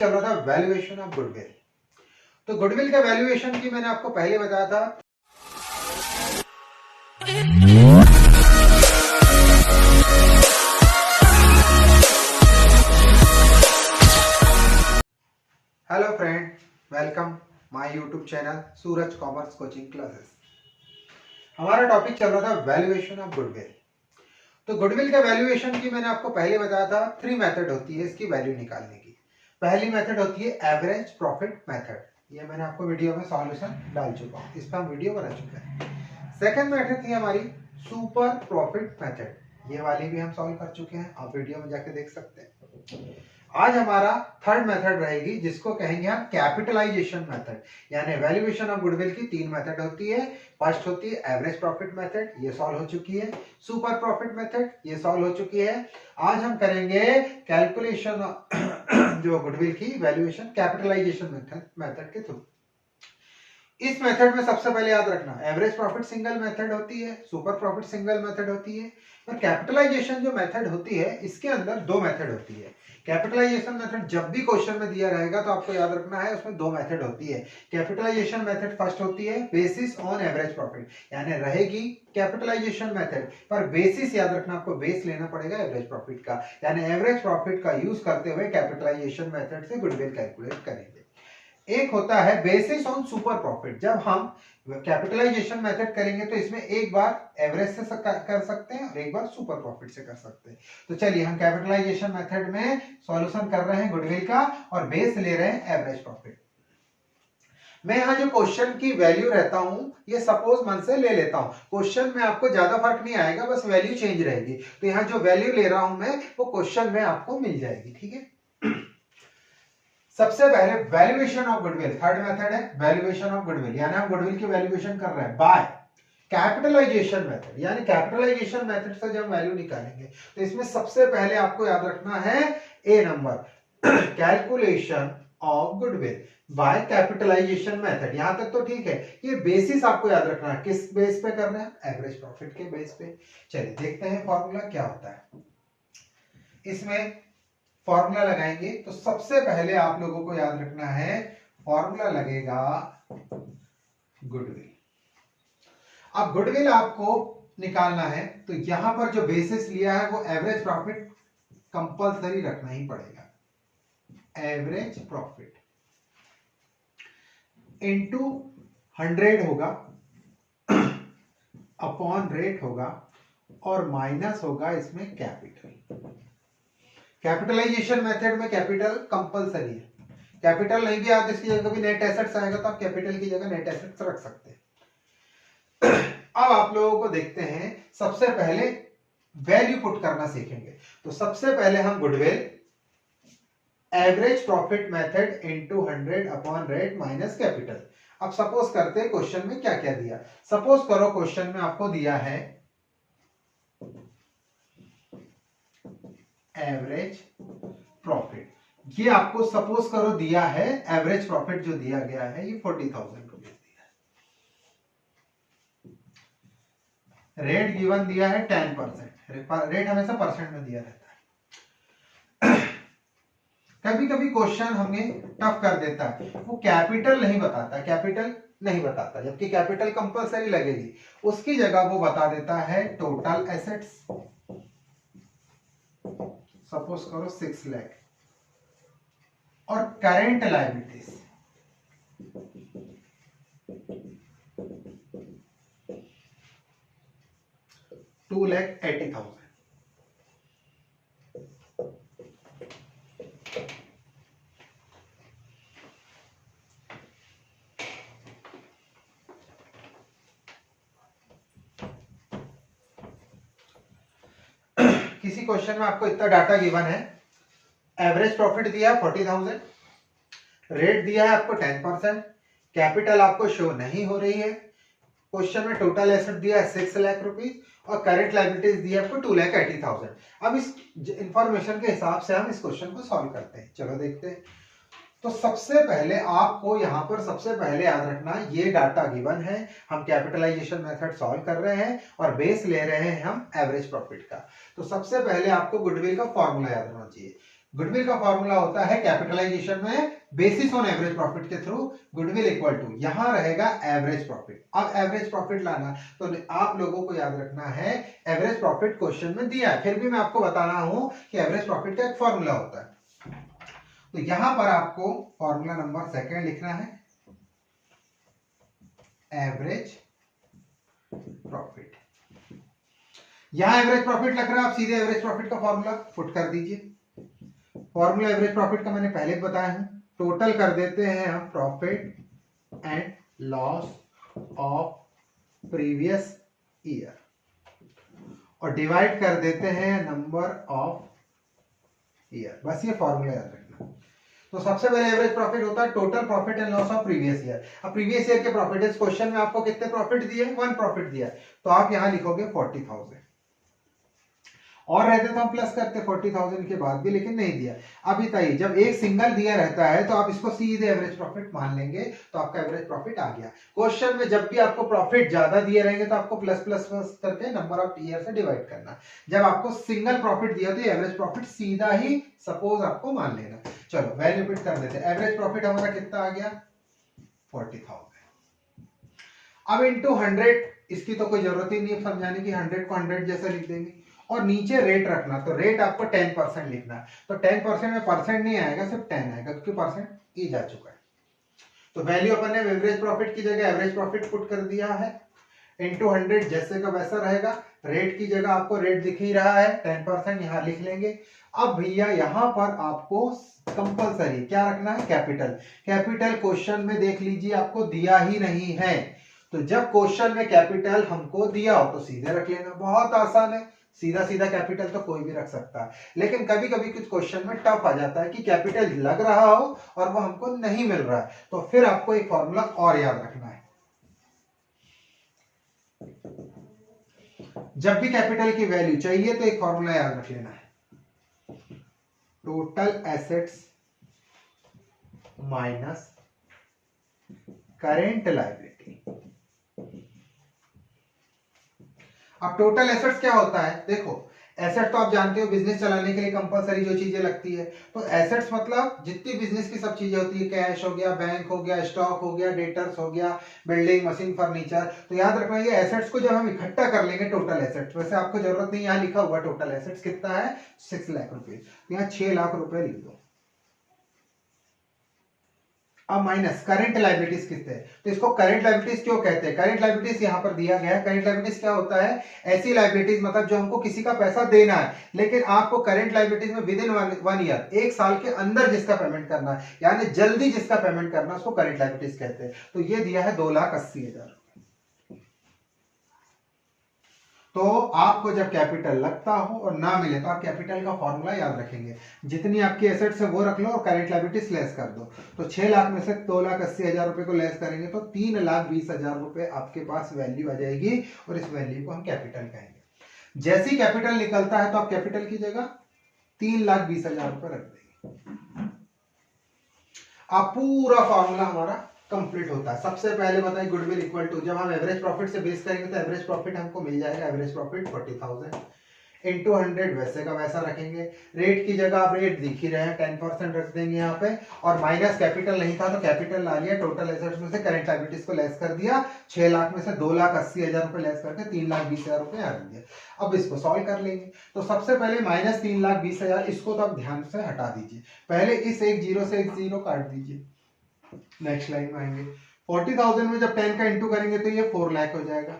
चल रहा था वैल्यूएशन ऑफ गुडविल। तो गुडविल का वैल्यूएशन की मैंने आपको पहले बताया था। Hello friend, welcome my YouTube channel Suraj commerce coaching classes. हमारा टॉपिक चल रहा था वैल्यूएशन ऑफ गुडविल। तो गुडविल का वैल्यूएशन की मैंने आपको पहले बताया था। 3 मेथड होती है इसकी वैल्यू निकालने की। पहली मेथड होती है एवरेज प्रॉफिट मेथड, ये मैंने आपको वीडियो में सॉल्यूशन डाल चुका हूँ, इस पर हम वीडियो बना चुके हैं। सेकंड मेथड थी हमारी सुपर प्रॉफिट मेथड, ये वाली भी हम सॉल्व कर चुके हैं, आप वीडियो में जाके देख सकते हैं। आज हमारा थर्ड मेथड रहेगी जिसको कहेंगे हम कैपिटलाइजेशन मेथड, यानी वैल्यूएशन ऑफ गुडविल की 3 मेथड होती है। फर्स्ट होती है एवरेज प्रॉफिट मेथड, ये सॉल्व हो चुकी है। सुपर प्रॉफिट मेथड, ये सॉल्व हो चुकी है। आज हम करेंगे कैलकुलेशन जो गुडविल की वैल्यूएशन कैपिटलाइजेशन मेथड के थ्रू। इस मेथड में सबसे पहले याद रखना, एवरेज प्रॉफिट सिंगल मेथड होती है, सुपर प्रॉफिट सिंगल मेथड होती है, और कैपिटलाइजेशन जो मेथड होती है इसके अंदर 2 मेथड होती है। कैपिटलाइजेशन मेथड जब भी क्वेश्चन में दिया रहेगा तो आपको याद रखना है उसमें 2 मेथड होती है। कैपिटलाइजेशन मेथड फर्स्ट होती है बेसिस ऑन एवरेज प्रॉफिट, यानी रहेगी कैपिटलाइजेशन मेथड पर बेसिस, याद रखना आपको बेस लेना पड़ेगा एवरेज प्रॉफिट का, यानी एवरेज प्रॉफिट का यूज करते हुए कैपिटलाइजेशन मेथड से गुडविल कैलकुलेट करेंगे। एक होता है बेसिस ऑन सुपर प्रॉफिट, जब हम कैपिटलाइजेशन मेथड करेंगे तो इसमें एक बार एवरेज से कर सकते हैं और एक बार सुपर प्रॉफिट से कर सकते हैं। तो चलिए हम कैपिटलाइजेशन मेथड में सॉल्यूशन कर रहे हैं गुडविल का और बेस ले रहे हैं एवरेज प्रॉफिट। मैं यहाँ जो क्वेश्चन की वैल्यू रहता हूं ये सपोज मन से ले लेता हूं, क्वेश्चन में आपको ज्यादा फर्क नहीं आएगा, बस वैल्यू चेंज रहेगी। तो यहाँ जो वैल्यू ले रहा हूं मैं वो क्वेश्चन में आपको मिल जाएगी, ठीक है। सबसे पहले valuation of goodwill, third method है वैल्यूएशन ऑफ गुडविल, यानी हम गुडविल की वैल्यूएशन कर रहे हैं बाय कैपिटलाइजेशन मेथड, यानी कैपिटलाइजेशन मेथड से जब वैल्यू निकालेंगे तो इसमें सबसे पहले आपको याद रखना है A number calculation of goodwill by capitalisation method. यहां तक तो ठीक है, ये बेसिस आपको याद रखना है, किस बेस पे कर रहे हैं, एवरेज प्रॉफिट के बेस पे। चलिए देखते हैं फॉर्मूला क्या होता है। इसमें फॉर्मूला लगाएंगे तो सबसे पहले आप लोगों को याद रखना है फॉर्मूला लगेगा गुडविल। अब गुडविल आपको निकालना है तो यहां पर जो बेसिस लिया है वो एवरेज प्रॉफिट कंपलसरी रखना ही पड़ेगा। एवरेज प्रॉफिट इनटू 100 होगा अपॉन रेट होगा और माइनस होगा इसमें कैपिटल। कैपिटलाइजेशन मेथड में कैपिटल कंपलसरी है, कैपिटल नहीं भी आप इसकी जगह कभी नेट एसेट्स आएगा तो आप कैपिटल की जगह नेट एसेट्स रख सकते हैं। अब आप लोगों को देखते हैं, सबसे पहले वैल्यू पुट करना सीखेंगे। तो सबसे पहले हम goodwill average profit method into 100 upon rate minus capital. अब सपोज करते हैं क्वेश्चन में क्या क्या दिया। सपोज करो क्वेश्चन में आपको दिया है एवरेज प्रॉफिट, ये आपको सपोज करो दिया है एवरेज प्रॉफिट जो दिया गया है ये 40,000 रुपीज दिया है। रेट गिवन दिया है 10%, रेट हमेशा परसेंट में दिया रहता है। कभी कभी क्वेश्चन हमें टफ कर देता है, वो कैपिटल नहीं बताता, कैपिटल नहीं बताता, जबकि कैपिटल कंपलसरी लगेगी, उसकी जगह वो बता देता है टोटल एसेट्स। सपोज करो 6 लाख और करेंट लायबिलिटीज 2,80,000। किसी क्वेश्चन में आपको इतना डाटा गिवन है, एवरेज प्रॉफिट दिया है 40,000, रेट दिया है आपको 10%, कैपिटल आपको शो नहीं हो रही है, क्वेश्चन में टोटल एसेट दिया है 6 लाख रुपीज और करंट लायबिलिटीज दिया है आपको 2,80,000। अब इस इंफॉर्मेशन के हिसाब से हम इस क्वेश्चन को सॉल्व करते हैं, चलो देखते हैं। तो सबसे पहले आपको यहां पर सबसे पहले याद रखना ये डाटा गिवन है, हम कैपिटलाइजेशन मेथड सॉल्व कर रहे हैं और बेस ले रहे हैं हम एवरेज प्रॉफिट का। तो सबसे पहले आपको गुडविल का फॉर्मूला याद होना चाहिए। गुडविल का फॉर्मूला होता है कैपिटलाइजेशन में बेसिस ऑन एवरेज प्रॉफिट के थ्रू गुडविल इक्वल टू यहां रहेगा एवरेज प्रॉफिट। अब एवरेज प्रॉफिट लाना तो आप लोगों को याद रखना है एवरेज प्रॉफिट क्वेश्चन में दिया है, फिर भी मैं आपको बता रहा हूं कि एवरेज प्रॉफिट का एक फॉर्मूला होता है। तो यहां पर आपको फॉर्मूला नंबर सेकंड लिखना है, एवरेज प्रॉफिट। यहां एवरेज प्रॉफिट लग रहा है, आप सीधे एवरेज प्रॉफिट का फॉर्मूला पुट कर दीजिए। फॉर्मूला एवरेज प्रॉफिट का मैंने पहले बताया है, टोटल कर देते हैं हम profit and loss of previous year और डिवाइड कर देते हैं नंबर ऑफ ईयर। बस ये फॉर्मूला याद रखना। तो सबसे पहले एवरेज प्रॉफिट होता है total profit and loss of previous year. अब प्रीवियस ईयर के प्रॉफिट, इस क्वेश्चन में आपको कितने प्रॉफिट दिए? 1 प्रॉफिट दिया है, तो आप यहां लिखोगे 40,000 और रहते तो हम प्लस करते 40,000 के बाद भी, लेकिन नहीं दिया। अब बताइए जब एक सिंगल दिया रहता है तो आप इसको सीधे एवरेज प्रॉफिट मान लेंगे, तो आपका एवरेज प्रॉफिट आ गया। क्वेश्चन में जब भी आपको प्रॉफिट ज्यादा दिए रहेंगे तो आपको प्लस प्लस प्लस करके नंबर ऑफ ईयर से डिवाइड करना। जब आपको सिंगल प्रॉफिट दिया तो एवरेज प्रॉफिट सीधा ही सपोज आपको मान लेना। चलो वैल्यू पुट कर देते हैं। एवरेज प्रॉफिट हमारा कितना आ गया? 40,000। अब इंटू 100, इसकी तो कोई जरूरत ही नहीं है समझाने की, 100 को 100 जैसा लिख देंगे और नीचे रेट रखना। तो रेट आपको 10% लिखना है, तो 10% में परसेंट नहीं आएगा, सिर्फ 10 आएगा क्योंकि परसेंट ई जा चुका है। तो वैल्यू अपन ने एवरेज प्रॉफिट की जगह एवरेज प्रॉफिट पुट कर दिया है, इंटू 100 जैसे का वैसा रहेगा। रेट की जगह आपको रेट दिख ही रहा है 10%, यहां लिख लेंगे। अब भैया यहां पर आपको कंपलसरी क्या रखना है? कैपिटल। कैपिटल क्वेश्चन में देख लीजिए आपको दिया ही नहीं है, तो जब क्वेश्चन में कैपिटल हमको दिया हो तो सीधे रख लेना, बहुत आसान है। सीधा सीधा कैपिटल तो कोई भी रख सकता है, लेकिन कभी कभी कुछ क्वेश्चन में टफ आ जाता है कि कैपिटल लग रहा हो और वो हमको नहीं मिल रहा है, तो फिर आपको एक फॉर्मूला और याद रखना है। जब भी कैपिटल की वैल्यू चाहिए तो एक फॉर्मूला याद रख लेना है, total assets minus current liability. अब टोटल एसेट्स क्या होता है? देखो एसेट तो आप जानते हो बिजनेस चलाने के लिए कंपलसरी जो चीजें लगती है, तो एसेट्स मतलब जितनी बिजनेस की सब चीजें होती है, कैश हो गया, बैंक हो गया, स्टॉक हो गया, डेटर्स हो गया, बिल्डिंग, मशीन, फर्नीचर। तो याद रखना ये एसेट्स को जब हम इकट्ठा कर लेंगे टोटल एसेट्स, वैसे आपको जरूरत नहीं, यहाँ लिखा हुआ टोटल एसेट्स कितना है? 6 लाख रुपए, तो यहाँ 6 लाख रुपए लिख दो। अब माइनस करंट लायबिलिटीज कितने हैं? तो इसको करंट लायबिलिटीज क्यों कहते हैं? करंट लायबिलिटीज यहां पर दिया गया है। करंट लायबिलिटीज क्या होता है? ऐसी लायबिलिटीज मतलब जो हमको किसी का पैसा देना है, लेकिन आपको करंट लायबिलिटीज में विद इन 1 ईयर, 1 साल के अंदर जिसका पेमेंट करना है, यानी जल्दी जिसका पेमेंट करना है, उसको करंट लायबिलिटीज कहते हैं। तो ये दिया है 2,80,000। तो आपको जब कैपिटल लगता हो और ना मिले तो आप कैपिटल का फॉर्मूला याद रखेंगे, जितनी आपकी एसेट्स है वो रख लो और करंट लायबिलिटीज लेस कर दो। तो 6 लाख में से 2,80,000 रुपए को लेस करेंगे तो 3,20,000 रुपए आपके पास वैल्यू आ जाएगी, और इस वैल्यू को हम कैपिटल कहेंगे। जैसे ही कैपिटल निकलता है तो आप कैपिटल की जगह 3,20,000 रुपए रख देंगे। अब पूरा फॉर्मूला हमारा कंप्लीट होता है। सबसे पहले बताइए गुडविल इक्वल टू, जब हम एवरेज प्रॉफिट से बेस करेंगे तो एवरेज प्रॉफिट हमको मिल जाएगा, एवरेज प्रॉफिट 40,000 इंटू 100 वैसे का वैसा रखेंगे। रेट की जगह आप रेट दिख ही रहे हैं 10% रख देंगे यहाँ पे, और माइनस कैपिटल नहीं था तो कैपिटल ला लिया, टोटल एसेट्स में से करंट लायबिलिटीज को लेस कर दिया, 6 लाख में से 2,80,000 रुपए लेस करके 3,20,000 रुपए आ दिया। अब इसको सॉल्व कर लेंगे। तो सबसे पहले माइनस 3,20,000, इसको तो आप ध्यान से हटा दीजिए, पहले इस एक जीरो से एक जीरो काट दीजिए। नेक्स्ट लाइन में आएंगे 40,000 में जब 10 का इंटू करेंगे तो ये 4 लाख हो जाएगा,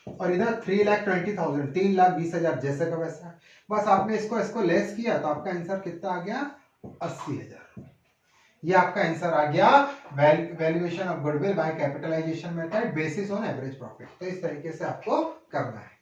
और इधर 3,20,000, 3,20,000 जैसे का वैसा। बस आपने इसको लेस किया तो आपका आंसर कितना आ गया? 80,000। ये आपका आंसर आ गया valuation of goodwill by capitalisation method basis on average profit. तो इस तरीके से आपको करना है।